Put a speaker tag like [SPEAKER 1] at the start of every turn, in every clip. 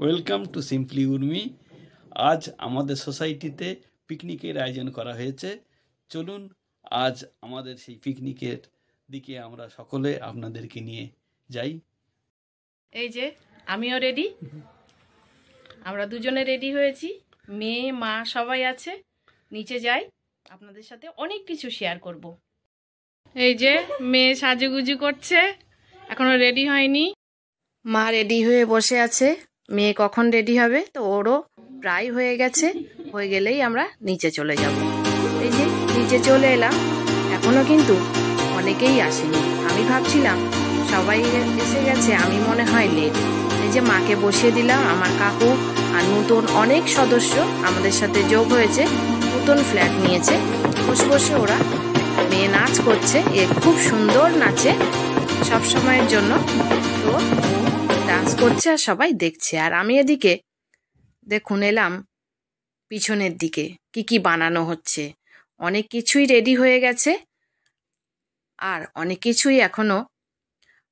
[SPEAKER 1] Welcome to simply Urmi. আজ আমাদের সোসাইটিতে পিকনিকের আয়োজন করা হয়েছে। চলুন আজ আমাদের সেই পিকনিকের দিকে আমরা সকলে আপনাদেরকে নিয়ে যাই।
[SPEAKER 2] এই যে আমিও রেডি, আমরা দুজনে রেডি হয়েছি, মেয়ে মা সবাই আছে। নিচে যাই, আপনাদের সাথে অনেক কিছু শেয়ার করব। এই যে মেয়ে সাজুগুজু করছে, এখনো রেডি হয়নি। মা রেডি হয়ে বসে আছে, মেয়ে কখন রেডি হবে, তো ওরও প্রায় হয়ে গেছে। হয়ে গেলেই আমরা নিচে চলে যাব। এই যে নিচে চলে এলাম, এখনো কিন্তু অনেকেই আসেনি। আমি ভাবছিলাম সবাই এসে গেছে, আমি মনে হয় লেট। এই যে মাকে বসিয়ে দিলাম, আমার কাকু আর নতুন অনেক সদস্য আমাদের সাথে যোগ হয়েছে, নতুন ফ্ল্যাট নিয়েছে। বসে বসে ওরা মেয়ে নাচ করছে, এ খুব সুন্দর নাচে সব সময়ের জন্য। তো ডান্স করছে আর সবাই দেখছে। আর আমি এদিকে দেখুন এলাম পিছনের দিকে কি কি বানানো হচ্ছে। অনেক কিছুই রেডি হয়ে গেছে আর অনেক কিছুই এখনো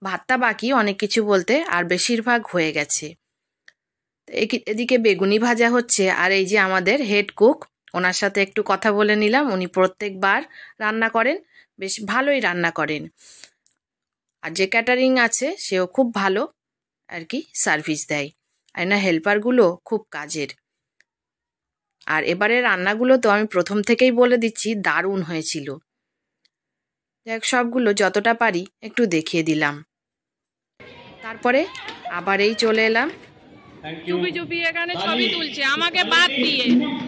[SPEAKER 2] ভাতটা বাকি, অনেক কিছু বলতে আর বেশিরভাগ হয়ে গেছে। এদিকে বেগুনি ভাজা হচ্ছে। আর এই যে আমাদের হেড কুক, ওনার সাথে একটু কথা বলে নিলাম। উনি প্রত্যেকবার রান্না করেন, বেশ ভালোই রান্না করেন। আর যে ক্যাটারিং আছে সেও খুব ভালো আর কি সার্ভিস দেয়। আর না হেল্পারগুলো খুব কাজের। আর এবারে রান্নাগুলো তো আমি প্রথম থেকেই বলে দিচ্ছি, দারুণ হয়েছিল। দেখ সবগুলো যতটা পারি একটু দেখিয়ে দিলাম। তারপরে আবার এই চলে এলাম, চুপি চুপি এখানে ছবি তুলছে আমাকে বাদ দিয়ে।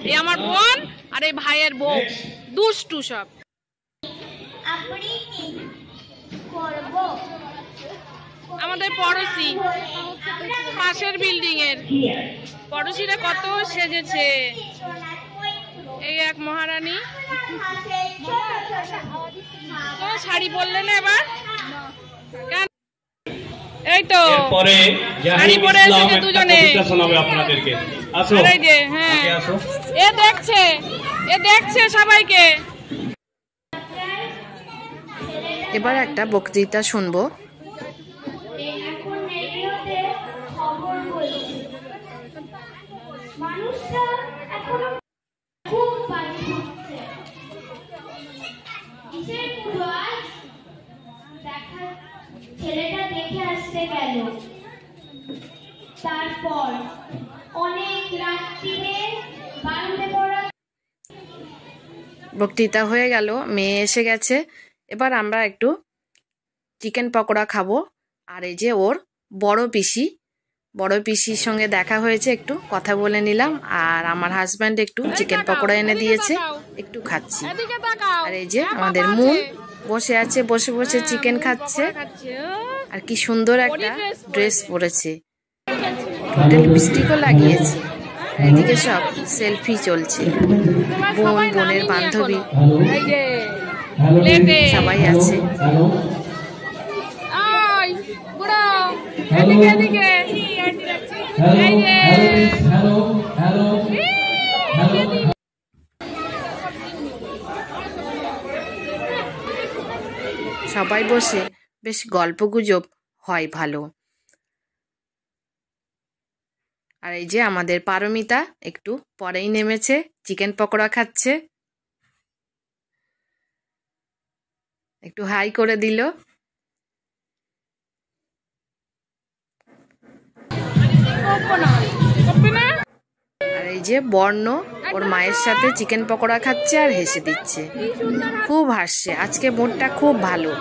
[SPEAKER 2] এই আমার বোন আর এই ভাইয়ের বউ, দুষ্টু সব। আমাদের পড়োশি, পাশের বিল্ডিং এর পড়োশিরা কত সেজেছে। এই এক মহারানী, তো শাড়ি পরলে না এবার? এই তো শাড়ি পরে এসেছে দুজনে। হ্যাঁ, এ দেখছে সবাইকে। এবার একটা বক্তৃতা শুনবো।
[SPEAKER 3] ছেলেটা দেখে আসতে গেল, তারপর অনেক রাত্রিরে বাড়িতে পড়া।
[SPEAKER 2] বক্তৃতা হয়ে গেল, মেয়ে এসে গেছে। এবার আমরা একটু চিকেন পকোড়া খাবো। আর এই যে ওর বড় পিসির সঙ্গে দেখা হয়েছে, একটু কথা বলে নিলাম। আর আমার হাজব্যান্ড একটু চিকেন পকোড়া এনে দিয়েছে, একটু খাচ্ছি। আর এই যে আমাদের মুন বসে আছে, বসে বসে চিকেন খাচ্ছে। আর কি সুন্দর একটা ড্রেস পরেছে, লিপস্টিকও লাগিয়েছে। এদিকে সব সেলফি চলছে, বোনের বান্ধবী সবাই আছে। সবাই বসে বেশ গল্পগুজব হয় ভালো। আর এই যে আমাদের পারমিতা একটু পরেই নেমেছে, চিকেন পকোড়া খাচ্ছে, একটু হাই করে দিল। আর এই যে বর্ণ ওর মায়ের সাথে চিকেন পকোড়া খাচ্ছে আর হেসে দিচ্ছে, খুব হাসছে। আজকে মুডটা খুব ভালো।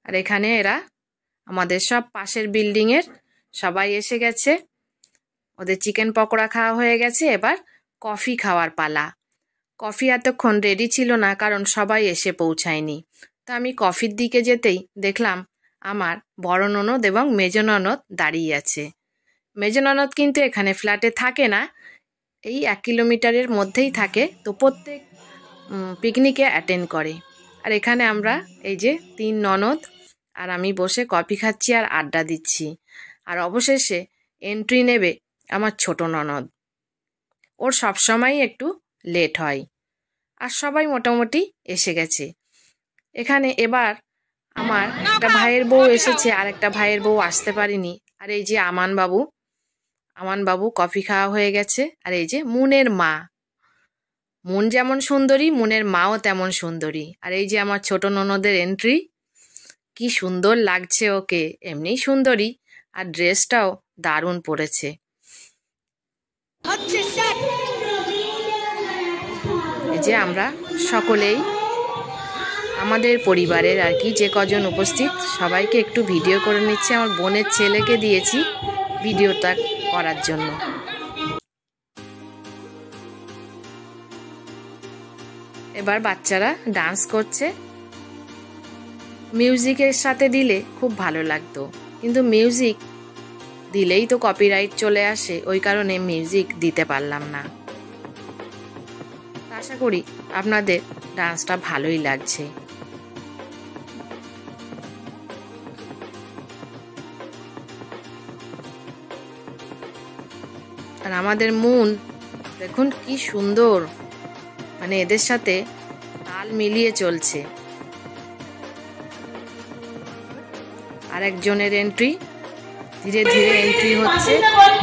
[SPEAKER 2] আর এখানে এরা আমাদের সব পাশের বিল্ডিং এর সবাই এসে গেছে, ওদের চিকেন পকোড়া খাওয়া হয়ে গেছে। এবার কফি খাওয়ার পালা। কফি এতক্ষণ রেডি ছিল না, কারণ সবাই এসে পৌঁছায়নি। তা আমি কফির দিকে যেতেই দেখলাম আমার বড় ননদ এবং মেজ ননদ দাঁড়িয়ে আছে। মেজ ননদ কিন্তু এখানে ফ্ল্যাটে থাকে না, এই 1 কিলোমিটারের মধ্যেই থাকে। তো প্রত্যেক পিকনিকে অ্যাটেন্ড করে। আর এখানে আমরা এই যে 3 ননদ আর আমি বসে কফি খাচ্ছি আর আড্ডা দিচ্ছি। আর অবশেষে এন্ট্রি নেবে আমার ছোট ননদ। ওর সবসময় একটু লেট হয়। আর সবাই মোটামুটি এসে গেছে। এখানে এবার আমার একটা ভাইয়ের বউ এসেছে আর একটা ভাইয়ের বউ আসতে পারেনি। আর এই যে আমান বাবু কফি খাওয়া হয়ে গেছে। আর এই যে মুনের মা, মুন যেমন সুন্দরী মুনের মাও তেমন সুন্দরী। আর এই যে আমার ছোট ননদের এন্ট্রি, কি সুন্দর লাগছে ওকে, এমনি সুন্দরী আর ড্রেসটাও দারুণ পরেছে। এই যে আমরা সকলেই আমাদের পরিবারের আর কি যে কজন উপস্থিত সবাইকে একটু ভিডিও করে নিচ্ছি। আমার বোনের ছেলেকে দিয়েছি ভিডিওটা করার জন্য। এবার বাচ্চারা ডান্স করছে। মিউজিকের সাথে দিলে খুব ভালো লাগতো, কিন্তু মিউজিক দিলেই তো কপিরাইট চলে আসে, ওই কারণে মিউজিক দিতে পারলাম না। আশা করি আপনাদের ডান্সটা ভালোই লাগছে। আর আমাদের মুন দেখুন কি সুন্দর, মানে এদের সাথে তাল মিলিয়ে চলছে। আর একজনের এন্ট্রি, ধীরে ধীরে এন্ট্রি হচ্ছে।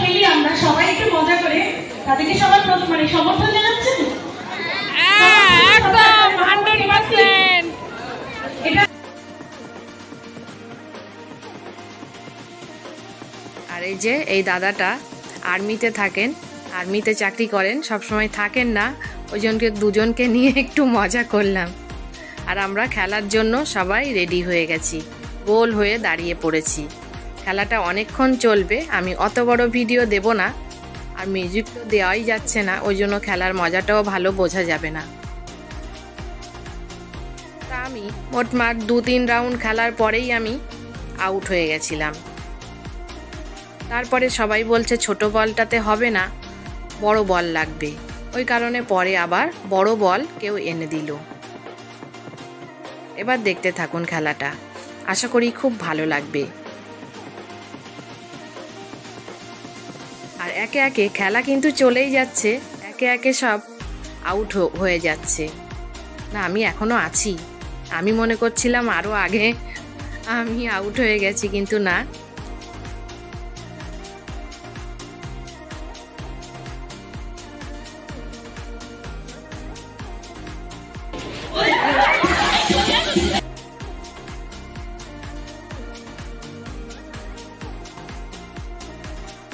[SPEAKER 4] খেলি আমরা সবাই একটু মজা করে, তাদেরকে সবাই মানে সমর্থন জানাচ্ছেন একদম 100%।
[SPEAKER 2] আর এই যে এই দাদাটা আর্মিতে থাকেন, আর্মিতে চাকরি করেন, সবসময় থাকেন না, ওই জনকে দুজনকে নিয়ে একটু মজা করলাম। আর আমরা খেলার জন্য সবাই রেডি হয়ে গেছি, গোল হয়ে দাঁড়িয়ে পড়েছি। খেলাটা অনেকক্ষণ চলবে, আমি অত বড় ভিডিও দেব না, আর মিউজিক তো দেওয়াই যাচ্ছে না, ওই জন্য খেলার মজাটাও ভালো বোঝা যাবে না। তা আমি মোটমাট 2-3 রাউন্ড খেলার পরেই আমি আউট হয়ে গেছিলাম। তারপরে সবাই বলছে ছোট বলটাতে হবে না, বড় বল লাগবে, ওই কারণে পরে আবার বড় বল কেউ এনে দিল। এবার দেখতে থাকুন খেলাটা, আশা করি খুব ভালো লাগবে। আর একে একে খেলা কিন্তু চলেই যাচ্ছে, একে একে সব আউট হয়ে যাচ্ছে। না, আমি এখনো আছি, আমি মনে করছিলাম আরো আগে আমি আউট হয়ে গেছি, কিন্তু না।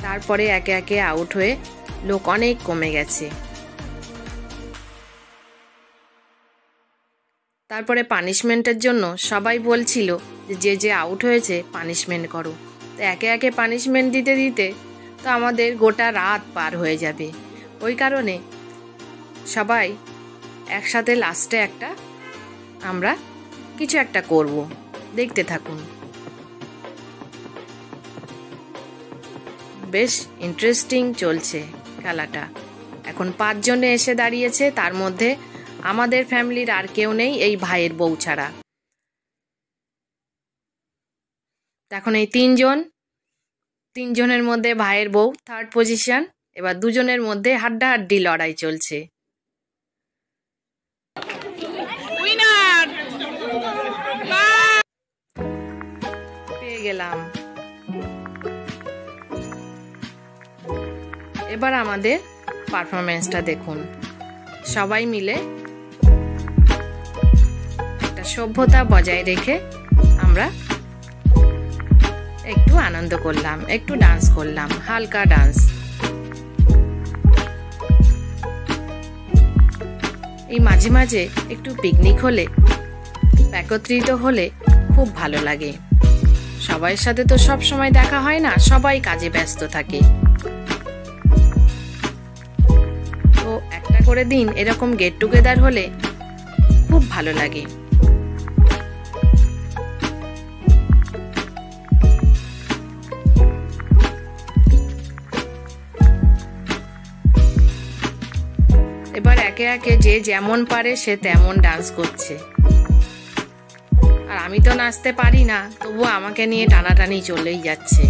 [SPEAKER 2] তারপরে একে একে আউট হয়ে লোক অনেক কমে গেছে। তারপরে পানিশমেন্টের জন্য সবাই বলছিল যে যে আউট হয়েছে পানিশমেন্ট করো। তো একে একে পানিশমেন্ট দিতে দিতে তো আমাদের গোটা রাত পার হয়ে যাবে, ওই কারণে সবাই একসাথে লাস্টে আমরা কিছু একটা করব, দেখতে থাকুন। বেশ ইন্টারেস্টিং চলছে খেলাটা। এখন 5 জনে এসে দাঁড়িয়েছে, তার মধ্যে আমাদের ফ্যামিলির আর কেউ নেই এই ভাইয়ের বউ ছাড়া। এখন এই 3 জনের মধ্যে ভাইয়ের বউ 3rd পজিশন। এবার 2 জনের মধ্যে হাড্ডাহাড্ডি লড়াই চলছে। পেয়ে গেলাম। এবার আমাদের পারফরমেন্সটা দেখুন। সবাই মিলে একটা সভ্যতা বজায় রেখে আমরা একটু আনন্দ করলাম, একটু ডান্স করলাম, হালকা ডান্স। এই মাঝে মাঝে একটু পিকনিক হলে, একত্রিত হলে খুব ভালো লাগে। সবার সাথে তো সব সময় দেখা হয় না, সবাই কাজে ব্যস্ত থাকে। তো একটা করে দিন এরকম গেট টুগেদার হলে খুব ভালো লাগে। এবার একে একে যে যেমন পারে সে তেমন ডান্স করছে। আর আমি তো নাচতে পারি না, তবুও আমাকে নিয়ে টানাটানি চলেই যাচ্ছে।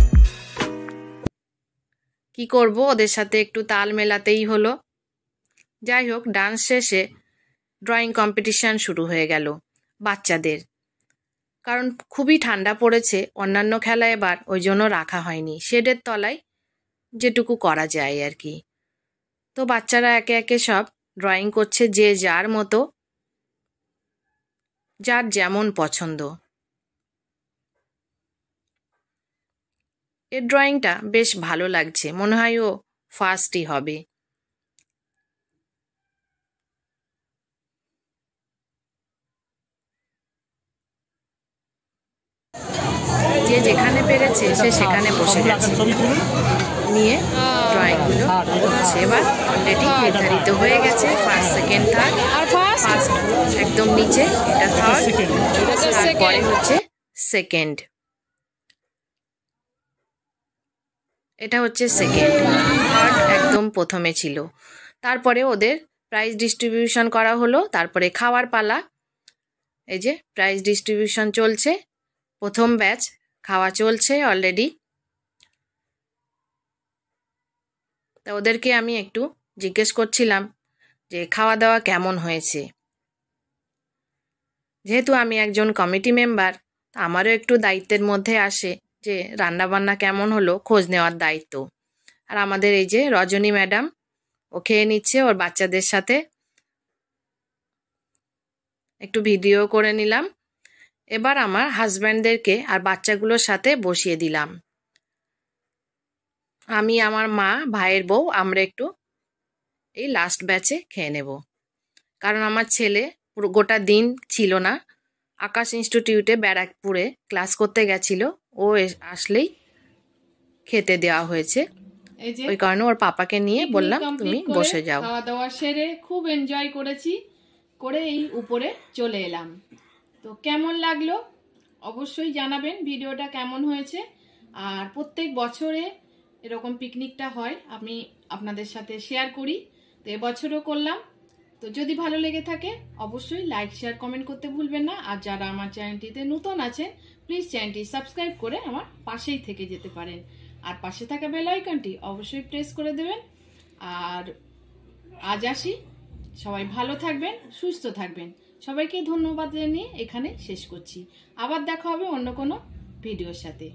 [SPEAKER 2] কি করব, ওদের সাথে একটু তাল মেলাতেই হলো। যাই হোক, ডান্স শেষে ড্রয়িং কম্পিটিশন শুরু হয়ে গেল বাচ্চাদের। কারণ খুবই ঠান্ডা পড়েছে, অন্যান্য খেলা এবার ওই জন্য রাখা হয়নি, শেডের তলায় যেটুকু করা যায় আর কি। তো বাচ্চারা একে একে সব ড্রয়িং করছে, যে যার মতো, যার যেমন পছন্দ। এর ড্রয়িংটা বেশ ভালো লাগছে, মনে হয় ও ফার্স্টই হবে। যে যেখানে পেরেছে সে সেখানে বসে গেছে, নিয়ে ড্রয়িংগুলো করছে। এবার অলরেডি নির্ধারিত হয়ে গেছে ফার্স্ট, সেকেন্ড, থার্ড। ফার্স্ট একদম নিচে, এটা থার্ড, তারপরে হচ্ছে সেকেন্ড, এটা হচ্ছে সেকেন্ড, থার্ড একদম প্রথমে ছিল। তারপরে ওদের প্রাইজ ডিস্ট্রিবিউশন করা হলো, তারপরে খাওয়ার পালা। এই যে প্রাইজ ডিস্ট্রিবিউশন চলছে, প্রথম ব্যাচ খাওয়া চলছে অলরেডি। তা ওদেরকে আমি একটু জিজ্ঞেস করছিলাম যে খাওয়া দাওয়া কেমন হয়েছে। যেহেতু আমি একজন কমিটি মেম্বার, আমারও একটু দায়িত্বের মধ্যে আসে যে রান্নাবান্না কেমন হলো খোঁজ নেওয়ার দায়িত্ব। আর আমাদের এই যে রজনী ম্যাডাম, ও খেয়ে নিচ্ছে ওর বাচ্চাদের সাথে, একটু ভিডিও করে নিলাম। এবার আমার হাজব্যান্ডদেরকে আর বাচ্চাগুলোর সাথে বসিয়ে দিলাম। আমি, আমার মা, ভাইয়ের বউ, আমরা একটু এই লাস্ট ব্যাচে খেয়ে নেব। কারণ আমার ছেলে পুরো গোটা দিন ছিল না, আকাশ ইনস্টিটিউটে ব্যারাকপুরে ক্লাস করতে গেছিল, ও আসলেই খেতে দেওয়া হয়েছে। ওই কারণে ওর পাপাকে নিয়ে বললাম তুমি বসে যাও।
[SPEAKER 5] খাওয়া দাওয়া সেরে খুব এনজয় করেছি, করে এই উপরে চলে এলাম। তো কেমন লাগলো অবশ্যই জানাবেন, ভিডিওটা কেমন হয়েছে। আর প্রত্যেক বছরে এরকম পিকনিকটা হয়, আমি আপনাদের সাথে শেয়ার করি, তো এবছরও করলাম। তো যদি ভালো লেগে থাকে অবশ্যই লাইক, শেয়ার, কমেন্ট করতে ভুলবেন না। আর যারা আমার চ্যানেলটিতে নতুন আছেন প্লিজ চ্যানেলটি সাবস্ক্রাইব করে আমার পাশেই থেকে যেতে পারেন। আর পাশে থাকা বেল আইকনটি অবশ্যই প্রেস করে দেবেন। আর আজ আসি, সবাই ভালো থাকবেন, সুস্থ থাকবেন। সবাইকে ধন্যবাদ জানিয়ে এখানে শেষ করছি। আবার দেখা হবে অন্য কোনো ভিডিওর সাথে।